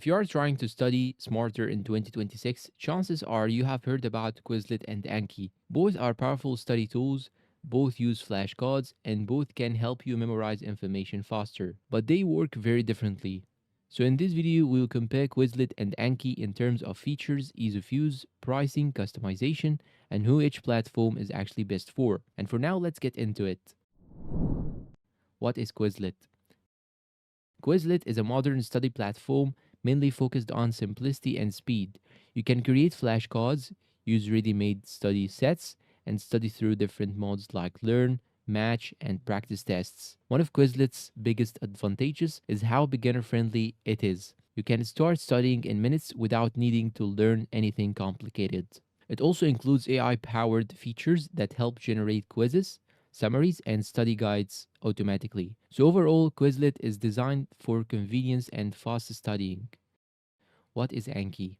If you are trying to study smarter in 2026, chances are you have heard about Quizlet and Anki. Both are powerful study tools, both use flashcards, and both can help you memorize information faster. But they work very differently. So in this video, we'll compare Quizlet and Anki in terms of features, ease of use, pricing, customization, and who each platform is actually best for. And for now, let's get into it. What is Quizlet? Quizlet is a modern study platform mainly focused on simplicity and speed. You can create flashcards, use ready made study sets, and study through different modes like learn, match, and practice tests. One of Quizlet's biggest advantages is how beginner friendly it is. You can start studying in minutes without needing to learn anything complicated. It also includes AI powered features that help generate quizzes, summaries, and study guides automatically. So, overall, Quizlet is designed for convenience and fast studying. What is Anki?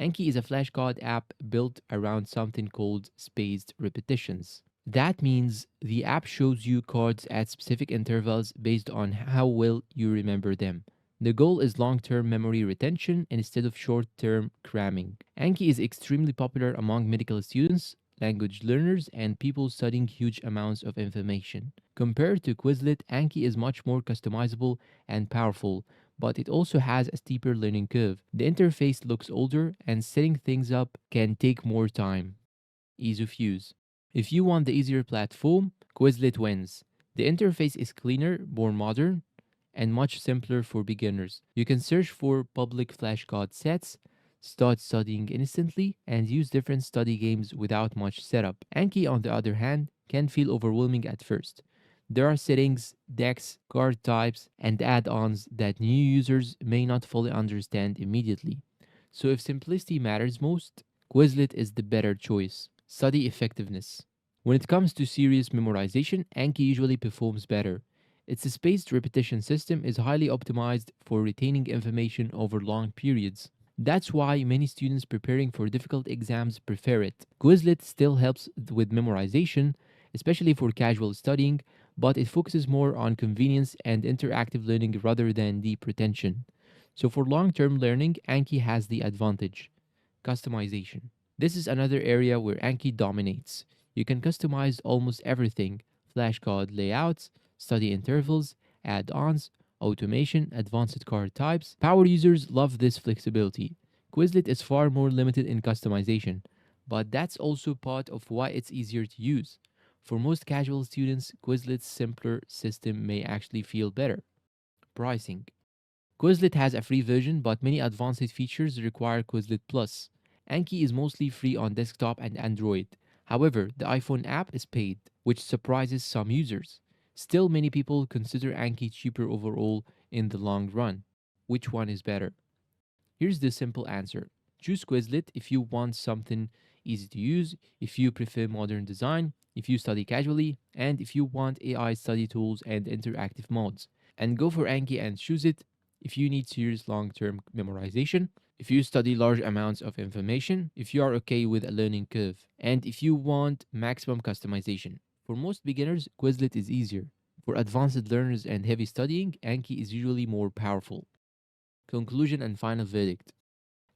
Anki is a flashcard app built around something called spaced repetitions. That means the app shows you cards at specific intervals based on how well you remember them. The goal is long term memory retention instead of short term cramming. Anki is extremely popular among medical students, language learners, and people studying huge amounts of information. Compared to Quizlet, Anki is much more customizable and powerful, but it also has a steeper learning curve. The interface looks older, and setting things up can take more time. Ease of use. If you want the easier platform, Quizlet wins. The interface is cleaner, more modern, and much simpler for beginners. You can search for public flashcard sets, start studying instantly, and use different study games without much setup. Anki, on the other hand, can feel overwhelming at first. There are settings, decks, card types, and add ons that new users may not fully understand immediately. So, if simplicity matters most, Quizlet is the better choice. Study effectiveness. When it comes to serious memorization, Anki usually performs better. Its spaced repetition system is highly optimized for retaining information over long periods. That's why many students preparing for difficult exams prefer it. Quizlet still helps with memorization, especially for casual studying, but it focuses more on convenience and interactive learning rather than deep retention. So for long-term learning, Anki has the advantage. Customization. This is another area where Anki dominates. You can customize almost everything: flashcard layouts, study intervals, add ons, automation, advanced card types. Power users love this flexibility. Quizlet is far more limited in customization, but that's also part of why it's easier to use. For most casual students, Quizlet's simpler system may actually feel better. Pricing. Quizlet has a free version, but many advanced features require Quizlet Plus. Anki is mostly free on desktop and Android. However, the iPhone app is paid, which surprises some users. Still, many people consider Anki cheaper overall in the long run. Which one is better? Here's the simple answer. Choose Quizlet if you want something easy to use, if you prefer modern design, if you study casually, and if you want AI study tools and interactive modes. And go for Anki and choose it if you need serious long term memorization, if you study large amounts of information, if you are okay with a learning curve, and if you want maximum customization. For most beginners, Quizlet is easier. For advanced learners and heavy studying, Anki is usually more powerful. Conclusion and final verdict.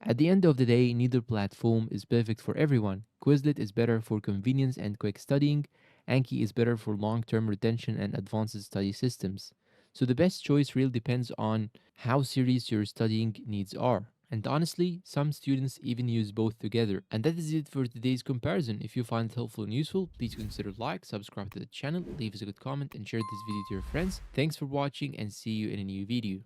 At the end of the day, neither platform is perfect for everyone. Quizlet is better for convenience and quick studying. Anki is better for long term retention and advanced study systems. So the best choice really depends on how serious your studying needs are. And honestly, some students even use both together. And that is it for today's comparison. If you find it helpful and useful, please consider like, subscribe to the channel, leave us a good comment, and share this video to your friends. Thanks for watching and see you in a new video.